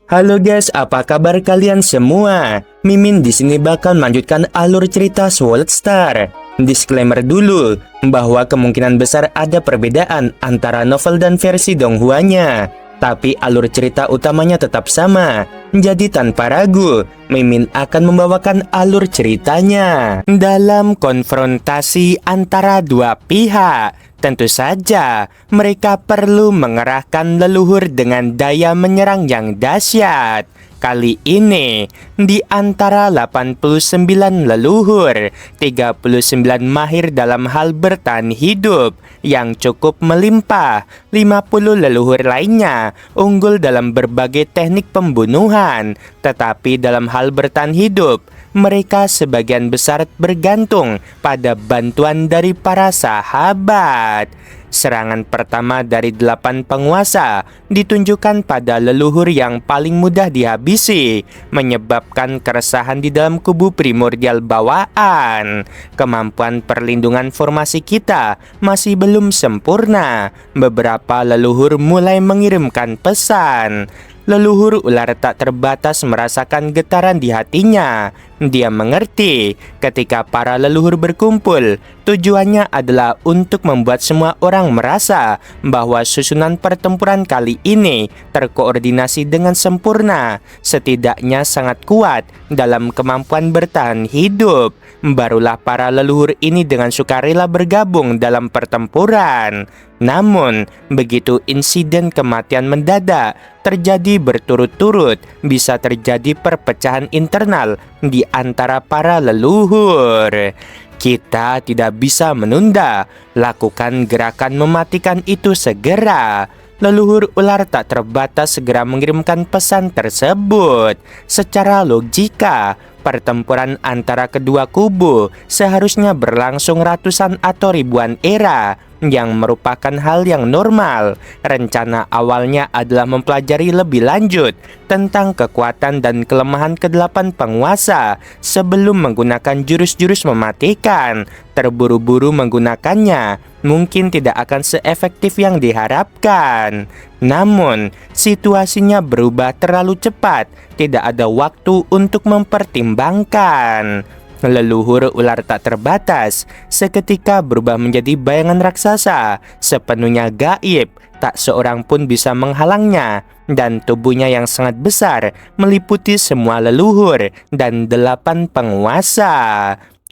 Halo guys, apa kabar kalian semua? Mimin di sini bakal melanjutkan alur cerita Sword Star. Disclaimer dulu, bahwa kemungkinan besar ada perbedaan antara novel dan versi Donghua-nya. Tapi alur cerita utamanya tetap sama. Jadi tanpa ragu, Mimin akan membawakan alur ceritanya. Dalam konfrontasi antara dua pihak, tentu saja mereka perlu mengerahkan leluhur dengan daya menyerang yang dahsyat. Kali ini, di antara 89 leluhur, 39 mahir dalam hal bertahan hidup yang cukup melimpah. 50 leluhur lainnya unggul dalam berbagai teknik pembunuhan. Tetapi dalam hal bertahan hidup, mereka sebagian besar bergantung pada bantuan dari para sahabat. Serangan pertama dari 8 penguasa ditunjukkan pada leluhur yang paling mudah dihabisi, menyebabkan keresahan di dalam kubu primordial bawaan. Kemampuan perlindungan formasi kita masih belum sempurna. Beberapa leluhur mulai mengirimkan pesan. Leluhur ular tak terbatas merasakan getaran di hatinya. Dia mengerti ketika para leluhur berkumpul, tujuannya adalah untuk membuat semua orang merasa bahwa susunan pertempuran kali ini terkoordinasi dengan sempurna, setidaknya sangat kuat dalam kemampuan bertahan hidup. Barulah para leluhur ini dengan sukarela bergabung dalam pertempuran. Namun, begitu insiden kematian mendadak terjadi berturut-turut, bisa terjadi perpecahan internal di antara para leluhur. Kita tidak bisa menunda, lakukan gerakan mematikan itu segera. Leluhur ular tak terbatas segera mengirimkan pesan tersebut. Secara logika, pertempuran antara kedua kubu seharusnya berlangsung ratusan atau ribuan era, yang merupakan hal yang normal. Rencana awalnya adalah mempelajari lebih lanjut tentang kekuatan dan kelemahan ke-8 penguasa sebelum menggunakan jurus-jurus mematikan. Terburu-buru menggunakannya mungkin tidak akan seefektif yang diharapkan. Namun, situasinya berubah terlalu cepat. Tidak ada waktu untuk mempertimbangkan. Leluhur ular tak terbatas seketika berubah menjadi bayangan raksasa, sepenuhnya gaib. Tak seorang pun bisa menghalangnya, dan tubuhnya yang sangat besar meliputi semua leluhur dan 8 penguasa.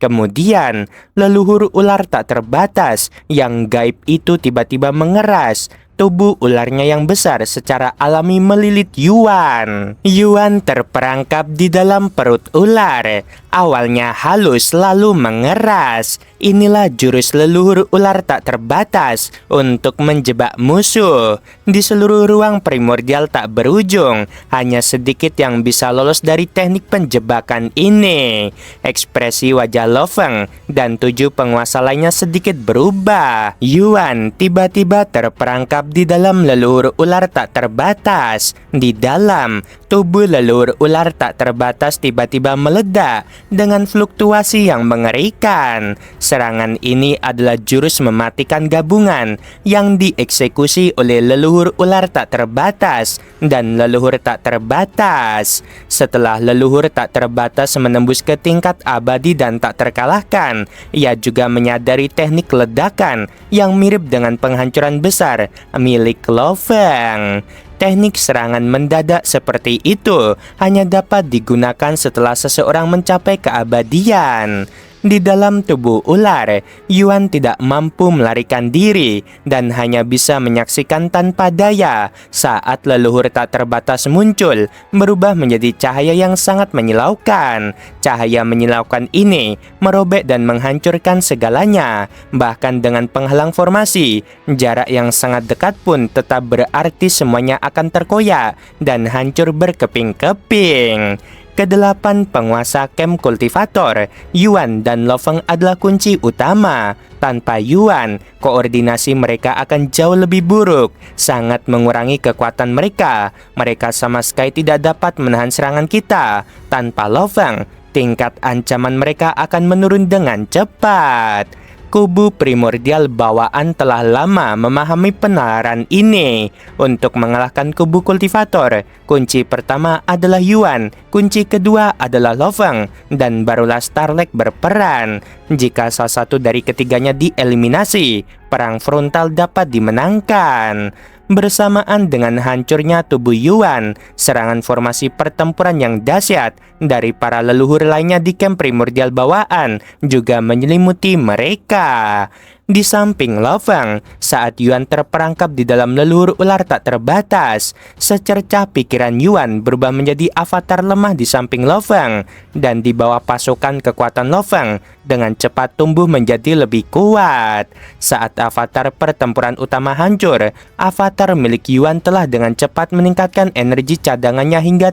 Kemudian, leluhur ular tak terbatas yang gaib itu tiba-tiba mengeras. Tubuh ularnya yang besar secara alami melilit Yuan. Yuan terperangkap di dalam perut ular. Awalnya halus lalu mengeras. Inilah jurus leluhur ular tak terbatas untuk menjebak musuh. Di seluruh ruang primordial tak berujung, hanya sedikit yang bisa lolos dari teknik penjebakan ini. Ekspresi wajah Lo Feng dan 7 penguasa lainnya sedikit berubah. Yuan tiba-tiba terperangkap di dalam leluhur ular tak terbatas. Di dalam tubuh leluhur ular tak terbatas tiba-tiba meledak dengan fluktuasi yang mengerikan. Serangan ini adalah jurus mematikan gabungan yang dieksekusi oleh leluhur ular tak terbatas dan leluhur tak terbatas. Setelah leluhur tak terbatas menembus ke tingkat abadi dan tak terkalahkan, ia juga menyadari teknik ledakan yang mirip dengan penghancuran besar milik Lo Feng. Teknik serangan mendadak seperti itu hanya dapat digunakan setelah seseorang mencapai keabadian. Di dalam tubuh ular, Yuan tidak mampu melarikan diri dan hanya bisa menyaksikan tanpa daya saat leluhur tak terbatas muncul, berubah menjadi cahaya yang sangat menyilaukan. Cahaya menyilaukan ini merobek dan menghancurkan segalanya, bahkan dengan penghalang formasi. Jarak yang sangat dekat pun tetap berarti semuanya akan terkoyak dan hancur berkeping-keping. Kedelapan penguasa camp kultivator, Yuan dan Lo Feng adalah kunci utama. Tanpa Yuan, koordinasi mereka akan jauh lebih buruk, sangat mengurangi kekuatan mereka. Mereka sama sekali tidak dapat menahan serangan kita. Tanpa Lo Feng, tingkat ancaman mereka akan menurun dengan cepat. Kubu primordial bawaan telah lama memahami penalaran ini. Untuk mengalahkan kubu kultivator, kunci pertama adalah Yuan, kunci kedua adalah Lo Feng, dan barulah Starlight berperan. Jika salah satu dari ketiganya dieliminasi, perang frontal dapat dimenangkan. Bersamaan dengan hancurnya tubuh Yuan, serangan formasi pertempuran yang dahsyat dari para leluhur lainnya di camp primordial bawaan juga menyelimuti mereka. Di samping Lo Feng, saat Yuan terperangkap di dalam leluhur ular tak terbatas, secercah pikiran Yuan berubah menjadi avatar lemah di samping Lo Feng, dan di bawah pasukan kekuatan Lo Feng dengan cepat tumbuh menjadi lebih kuat. Saat avatar pertempuran utama hancur, avatar milik Yuan telah dengan cepat meningkatkan energi cadangannya hingga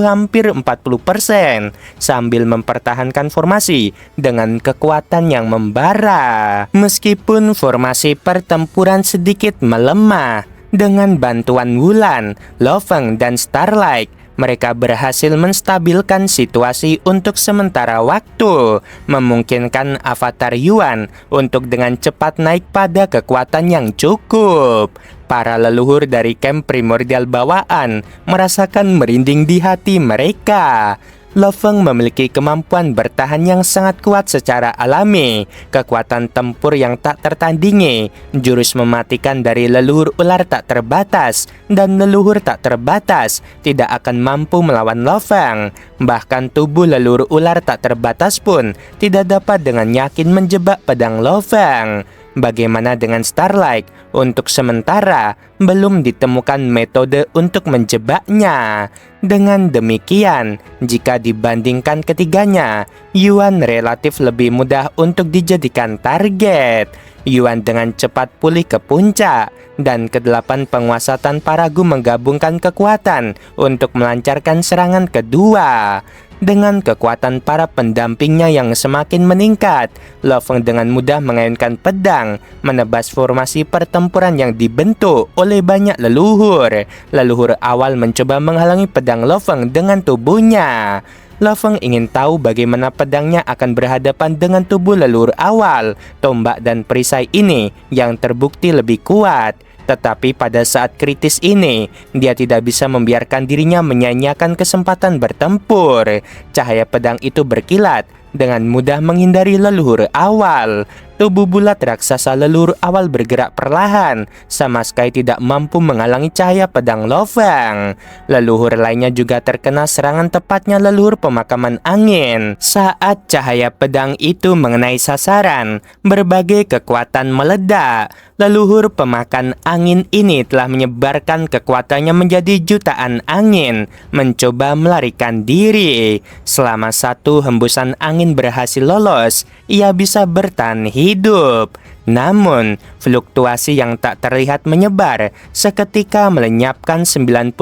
hampir 40% sambil mempertahankan formasi dengan kekuatan yang membara. Meskipun formasi pertempuran sedikit melemah, dengan bantuan Wulan, Lo Feng, dan Starlight, mereka berhasil menstabilkan situasi untuk sementara waktu, memungkinkan avatar Yuan untuk dengan cepat naik pada kekuatan yang cukup. Para leluhur dari camp primordial bawaan merasakan merinding di hati mereka. Lo Feng memiliki kemampuan bertahan yang sangat kuat secara alami, kekuatan tempur yang tak tertandingi, jurus mematikan dari leluhur ular tak terbatas, dan leluhur tak terbatas tidak akan mampu melawan Lo Feng. Bahkan tubuh leluhur ular tak terbatas pun tidak dapat dengan yakin menjebak pedang Lo Feng. Bagaimana dengan Starlight? Untuk sementara, belum ditemukan metode untuk menjebaknya. Dengan demikian, jika dibandingkan ketiganya, Yuan relatif lebih mudah untuk dijadikan target. Yuan dengan cepat pulih ke puncak, dan kedelapan penguasa tanpa ragu menggabungkan kekuatan untuk melancarkan serangan kedua. Dengan kekuatan para pendampingnya yang semakin meningkat, Lo Feng dengan mudah mengayunkan pedang, menebas formasi pertempuran yang dibentuk oleh banyak leluhur. Leluhur awal mencoba menghalangi pedang Lo Feng dengan tubuhnya. Lo Feng ingin tahu bagaimana pedangnya akan berhadapan dengan tubuh leluhur awal. Tombak dan perisai ini yang terbukti lebih kuat. Tetapi pada saat kritis ini, dia tidak bisa membiarkan dirinya menyia-nyiakan kesempatan bertempur. Cahaya pedang itu berkilat, dengan mudah menghindari leluhur awal. Tubuh bulat raksasa leluhur awal bergerak perlahan, sama sekali tidak mampu menghalangi cahaya pedang Lo Feng. Leluhur lainnya juga terkena serangan tepatnya leluhur pemakaman angin. Saat cahaya pedang itu mengenai sasaran, berbagai kekuatan meledak. Leluhur pemakan angin ini telah menyebarkan kekuatannya menjadi jutaan angin, mencoba melarikan diri. Selama satu hembusan angin berhasil lolos, ia bisa bertahan hidup. Namun, fluktuasi yang tak terlihat menyebar seketika melenyapkan 99%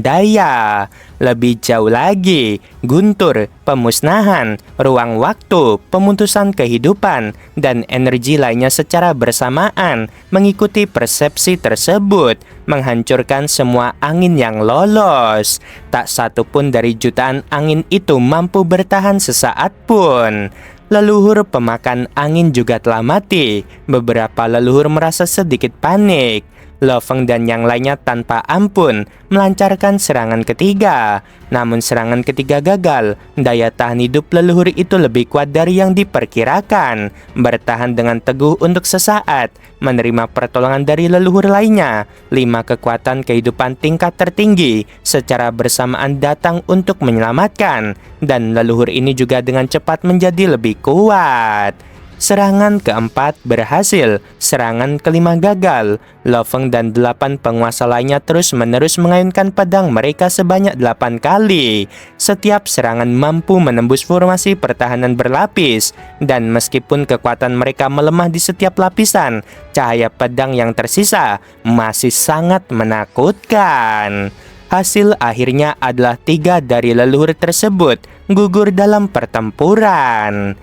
daya. Lebih jauh lagi, guntur, pemusnahan, ruang waktu, pemutusan kehidupan, dan energi lainnya secara bersamaan mengikuti persepsi tersebut, menghancurkan semua angin yang lolos. Tak satu pun dari jutaan angin itu mampu bertahan sesaat pun. Leluhur pemakan angin juga telah mati. Beberapa leluhur merasa sedikit panik. Lo Feng dan yang lainnya tanpa ampun melancarkan serangan ketiga. Namun serangan ketiga gagal. Daya tahan hidup leluhur itu lebih kuat dari yang diperkirakan. Bertahan dengan teguh untuk sesaat, menerima pertolongan dari leluhur lainnya. 5 kekuatan kehidupan tingkat tertinggi secara bersamaan datang untuk menyelamatkan. Dan leluhur ini juga dengan cepat menjadi lebih kuat. Serangan keempat berhasil, serangan kelima gagal. Lo Feng dan 8 penguasa lainnya terus-menerus mengayunkan pedang mereka sebanyak 8 kali. Setiap serangan mampu menembus formasi pertahanan berlapis, dan meskipun kekuatan mereka melemah di setiap lapisan, cahaya pedang yang tersisa masih sangat menakutkan. Hasil akhirnya adalah 3 dari leluhur tersebut gugur dalam pertempuran.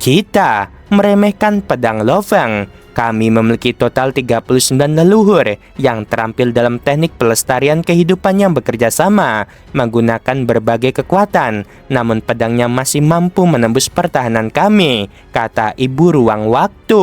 Kita meremehkan pedang Lo Feng, Kami memiliki total 39 leluhur yang terampil dalam teknik pelestarian kehidupan yang bekerja sama menggunakan berbagai kekuatan, namun pedangnya masih mampu menembus pertahanan kami, kata ibu ruang waktu.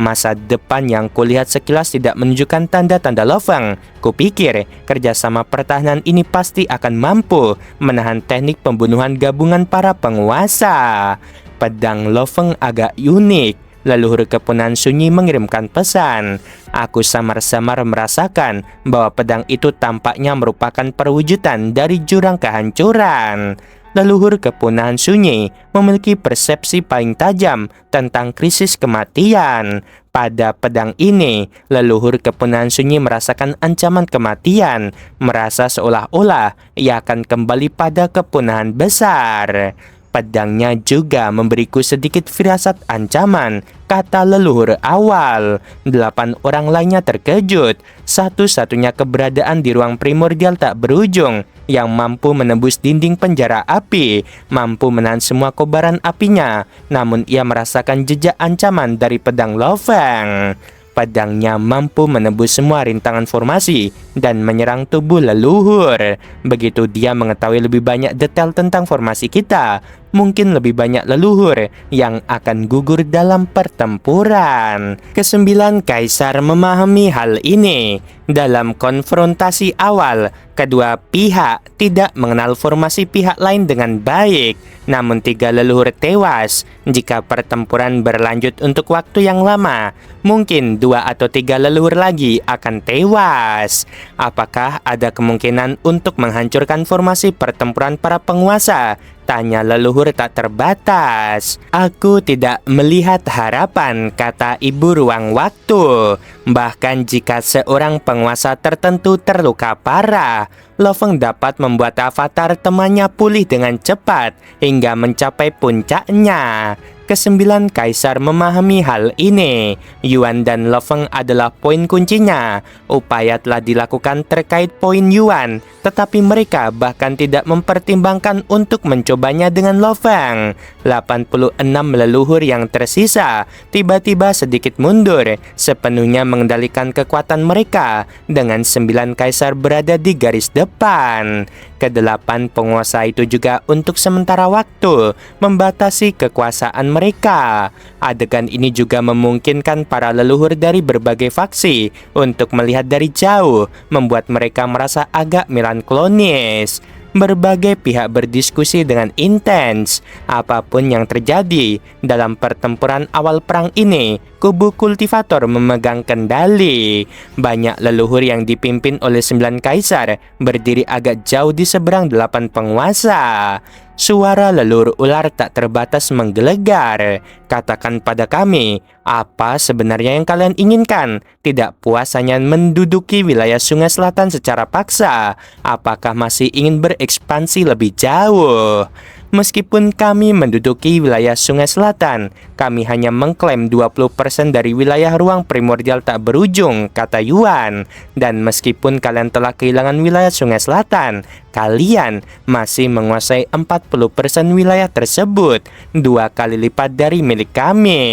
Masa depan yang kulihat sekilas tidak menunjukkan tanda-tanda Lo Feng. Kupikir kerjasama pertahanan ini pasti akan mampu menahan teknik pembunuhan gabungan para penguasa. Pedang Lo Feng agak unik. Leluhur kepunahan sunyi mengirimkan pesan. Aku samar-samar merasakan bahwa pedang itu tampaknya merupakan perwujudan dari jurang kehancuran. Leluhur kepunahan sunyi memiliki persepsi paling tajam tentang krisis kematian. Pada pedang ini, leluhur kepunahan sunyi merasakan ancaman kematian, merasa seolah-olah ia akan kembali pada kepunahan besar. Pedangnya juga memberiku sedikit firasat ancaman, kata leluhur awal. 8 orang lainnya terkejut. Satu-satunya keberadaan di ruang primordial tak berujung yang mampu menembus dinding penjara api, mampu menahan semua kobaran apinya, namun ia merasakan jejak ancaman dari pedang Lo Feng. Pedangnya mampu menembus semua rintangan formasi dan menyerang tubuh leluhur. Begitu dia mengetahui lebih banyak detail tentang formasi kita, mungkin lebih banyak leluhur yang akan gugur dalam pertempuran. Kesembilan kaisar memahami hal ini. Dalam konfrontasi awal, kedua pihak tidak mengenal formasi pihak lain dengan baik. Namun 3 leluhur tewas. Jika pertempuran berlanjut untuk waktu yang lama, mungkin 2 atau 3 leluhur lagi akan tewas. Apakah ada kemungkinan untuk menghancurkan formasi pertempuran para penguasa? Tanya leluhur tak terbatas. Aku tidak melihat harapan, kata ibu ruang waktu. Bahkan jika seorang penguasa tertentu terluka parah, Lo Feng dapat membuat avatar temannya pulih dengan cepat hingga mencapai puncaknya. Kesembilan kaisar memahami hal ini. Yuan dan Lo Feng adalah poin kuncinya. Upaya telah dilakukan terkait poin Yuan, tetapi mereka bahkan tidak mempertimbangkan untuk mencobanya dengan Lo Feng. 86 leluhur yang tersisa tiba-tiba sedikit mundur, sepenuhnya mengendalikan kekuatan mereka dengan 9 kaisar berada di garis depan. Kedelapan penguasa itu juga untuk sementara waktu membatasi kekuasaan mereka. Adegan ini juga memungkinkan para leluhur dari berbagai faksi untuk melihat dari jauh, membuat mereka merasa agak melankolonis. Berbagai pihak berdiskusi dengan intens. Apapun yang terjadi dalam pertempuran awal perang ini, kubu kultivator memegang kendali. Banyak leluhur yang dipimpin oleh 9 kaisar berdiri agak jauh di seberang 8 penguasa. Suara leluhur ular tak terbatas menggelegar. Katakan pada kami, apa sebenarnya yang kalian inginkan? Tidak puas hanya menduduki wilayah Sungai Selatan secara paksa. Apakah masih ingin berekspansi lebih jauh? Meskipun kami menduduki wilayah Sungai Selatan, kami hanya mengklaim 20% dari wilayah ruang primordial tak berujung, kata Yuan. Dan meskipun kalian telah kehilangan wilayah Sungai Selatan, kalian masih menguasai 40% wilayah tersebut, 2 kali lipat dari milik kami.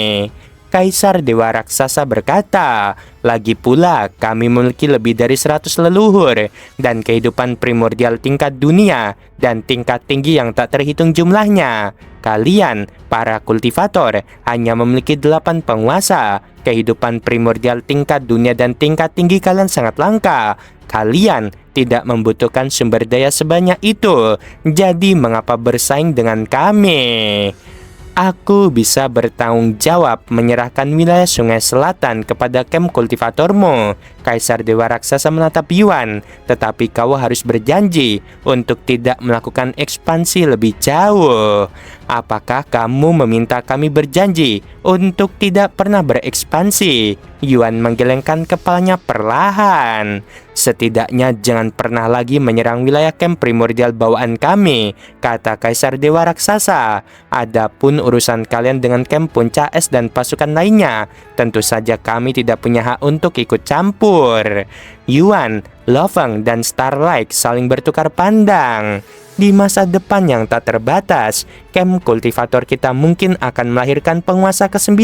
Kaisar Dewa Raksasa berkata, lagi pula kami memiliki lebih dari 100 leluhur dan kehidupan primordial tingkat dunia dan tingkat tinggi yang tak terhitung jumlahnya. Kalian, para kultivator, hanya memiliki 8 penguasa. Kehidupan primordial tingkat dunia dan tingkat tinggi kalian sangat langka. Kalian tidak membutuhkan sumber daya sebanyak itu. Jadi mengapa bersaing dengan kami? Aku bisa bertanggung jawab menyerahkan wilayah Sungai Selatan kepada kem kultivatormu. Kaisar Dewa Raksasa menatap Yuan, tetapi kau harus berjanji untuk tidak melakukan ekspansi lebih jauh. Apakah kamu meminta kami berjanji untuk tidak pernah berekspansi? Yuan menggelengkan kepalanya perlahan. Setidaknya jangan pernah lagi menyerang wilayah kem primordial bawaan kami, kata Kaisar Dewa Raksasa. Adapun urusan kalian dengan kem puncak es dan pasukan lainnya, tentu saja kami tidak punya hak untuk ikut campur. Yuan, Lo Feng, dan Starlight saling bertukar pandang. Di masa depan yang tak terbatas, camp kultivator kita mungkin akan melahirkan penguasa ke-9,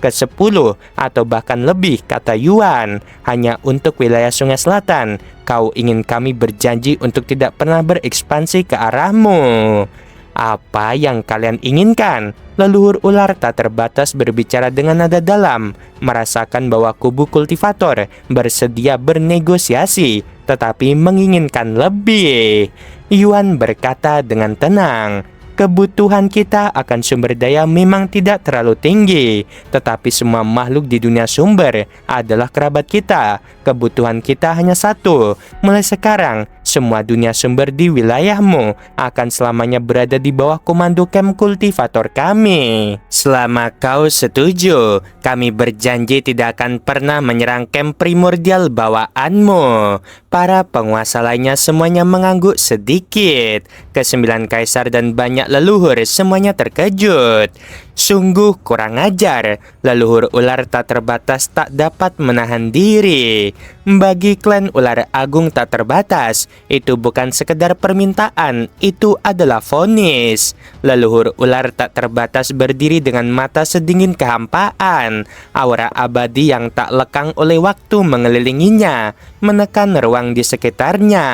ke-10, atau bahkan lebih, kata Yuan. Hanya untuk wilayah Sungai Selatan, kau ingin kami berjanji untuk tidak pernah berekspansi ke arahmu. Apa yang kalian inginkan? Leluhur ular tak terbatas berbicara dengan nada dalam, merasakan bahwa kubu kultivator bersedia bernegosiasi, tetapi menginginkan lebih. Yuan berkata dengan tenang, kebutuhan kita akan sumber daya memang tidak terlalu tinggi, tetapi semua makhluk di dunia sumber adalah kerabat kita. Kebutuhan kita hanya satu. Mulai sekarang, semua dunia sumber di wilayahmu akan selamanya berada di bawah komando camp kultivator kami. Selama kau setuju, kami berjanji tidak akan pernah menyerang camp primordial bawaanmu. Para penguasa lainnya semuanya mengangguk sedikit. Ke-9 kaisar dan banyak leluhur semuanya terkejut. Sungguh kurang ajar. Leluhur ular tak terbatas tak dapat menahan diri. Bagi klan ular agung tak terbatas, itu bukan sekedar permintaan, itu adalah vonis. Leluhur ular tak terbatas berdiri dengan mata sedingin kehampaan. Aura abadi yang tak lekang oleh waktu mengelilinginya, menekan ruang di sekitarnya.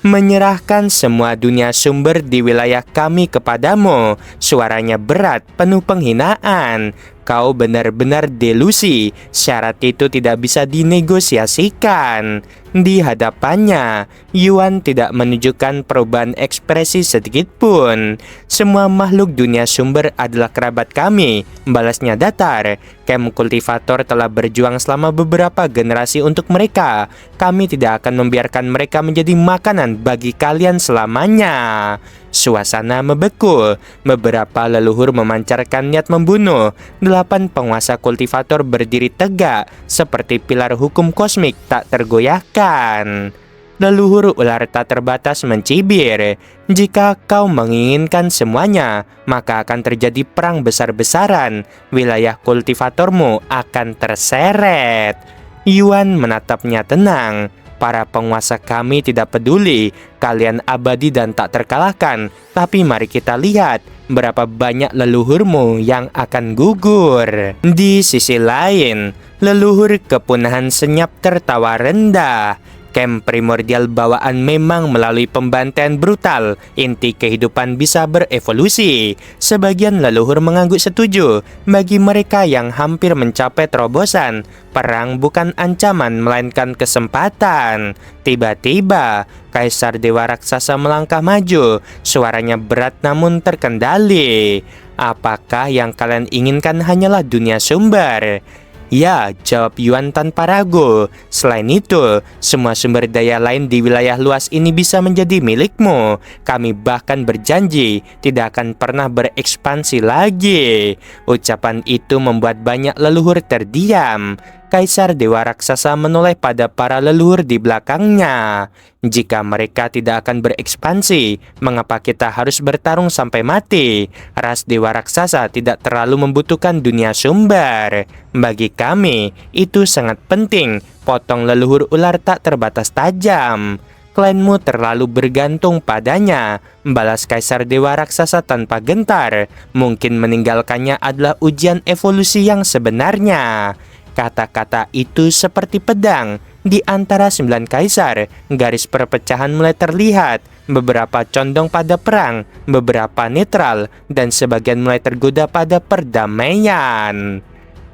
Menyerahkan semua dunia sumber di wilayah kami kepadamu. Suaranya berat, penuh penghinaan. Kau benar-benar delusi. Syarat itu tidak bisa dinegosiasikan. Di hadapannya, Yuan tidak menunjukkan perubahan ekspresi sedikit pun. Semua makhluk dunia sumber adalah kerabat kami, balasnya datar. Camp kultivator telah berjuang selama beberapa generasi untuk mereka. Kami tidak akan membiarkan mereka menjadi makanan bagi kalian selamanya. Suasana membeku. Beberapa leluhur memancarkan niat membunuh. 8 penguasa kultivator berdiri tegak, seperti pilar hukum kosmik tak tergoyahkan. Leluhur ular tak terbatas mencibir. Jika kau menginginkan semuanya, maka akan terjadi perang besar-besaran. Wilayah kultivatormu akan terseret. Yuan menatapnya tenang. Para penguasa kami tidak peduli, kalian abadi dan tak terkalahkan. Tapi mari kita lihat berapa banyak leluhurmu yang akan gugur. Di sisi lain, leluhur kepunahan senyap tertawa rendah. Camp primordial bawaan memang melalui pembantaian brutal. Inti kehidupan bisa berevolusi. Sebagian leluhur mengangguk setuju. Bagi mereka yang hampir mencapai terobosan, perang bukan ancaman melainkan kesempatan. Tiba-tiba, Kaisar Dewa Raksasa melangkah maju. Suaranya berat namun terkendali. Apakah yang kalian inginkan hanyalah dunia sumber? Ya, jawab Yuan tanpa ragu. Selain itu, semua sumber daya lain di wilayah luas ini bisa menjadi milikmu. Kami bahkan berjanji tidak akan pernah berekspansi lagi. Ucapan itu membuat banyak leluhur terdiam. Kaisar Dewa Raksasa menoleh pada para leluhur di belakangnya. Jika mereka tidak akan berekspansi, mengapa kita harus bertarung sampai mati? Ras Dewa Raksasa tidak terlalu membutuhkan dunia sumber. Bagi kami, itu sangat penting. Potong leluhur ular tak terbatas tajam. Klanmu terlalu bergantung padanya, balas Kaisar Dewa Raksasa tanpa gentar. Mungkin meninggalkannya adalah ujian evolusi yang sebenarnya. Kata-kata itu seperti pedang. Di antara 9 kaisar, garis perpecahan mulai terlihat. Beberapa condong pada perang, beberapa netral, dan sebagian mulai tergoda pada perdamaian.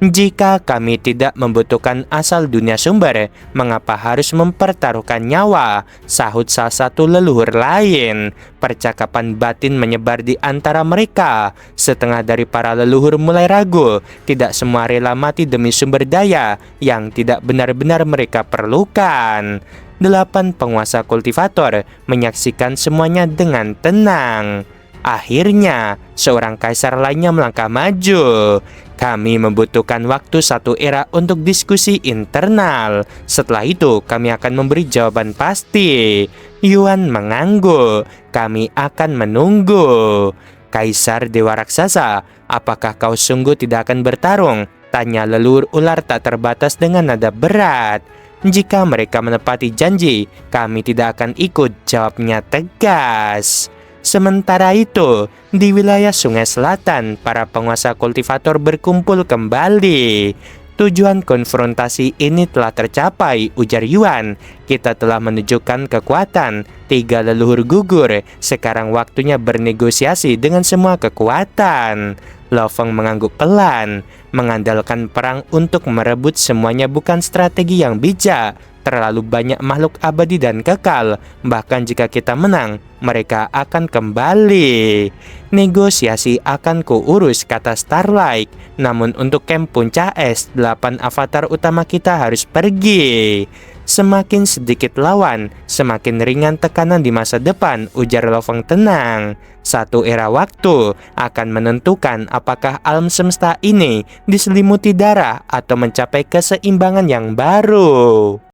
Jika kami tidak membutuhkan asal dunia sumber, mengapa harus mempertaruhkan nyawa? Sahut salah satu leluhur lain. Percakapan batin menyebar di antara mereka. Setengah dari para leluhur mulai ragu. Tidak semua rela mati demi sumber daya yang tidak benar-benar mereka perlukan. 8 penguasa kultivator menyaksikan semuanya dengan tenang. Akhirnya, seorang kaisar lainnya melangkah maju. Kami membutuhkan waktu 1 era untuk diskusi internal. Setelah itu, kami akan memberi jawaban pasti. Yuan mengangguk. Kami akan menunggu. Kaisar Dewa Raksasa, apakah kau sungguh tidak akan bertarung? Tanya leluhur ular tak terbatas dengan nada berat. Jika mereka menepati janji, kami tidak akan ikut, jawabnya tegas. Sementara itu, di wilayah Sungai Selatan, para penguasa kultivator berkumpul kembali. Tujuan konfrontasi ini telah tercapai, ujar Yuan. Kita telah menunjukkan kekuatan. 3 leluhur gugur. Sekarang waktunya bernegosiasi dengan semua kekuatan. Lo Feng mengangguk pelan. Mengandalkan perang untuk merebut semuanya bukan strategi yang bijak. Terlalu banyak makhluk abadi dan kekal. Bahkan jika kita menang, mereka akan kembali. Negosiasi akan kuurus, kata Starlight. Namun untuk camp puncak es, 8 avatar utama kita harus pergi. Semakin sedikit lawan, semakin ringan tekanan di masa depan, ujar Lo Feng tenang. Satu era waktu akan menentukan apakah alam semesta ini diselimuti darah atau mencapai keseimbangan yang baru.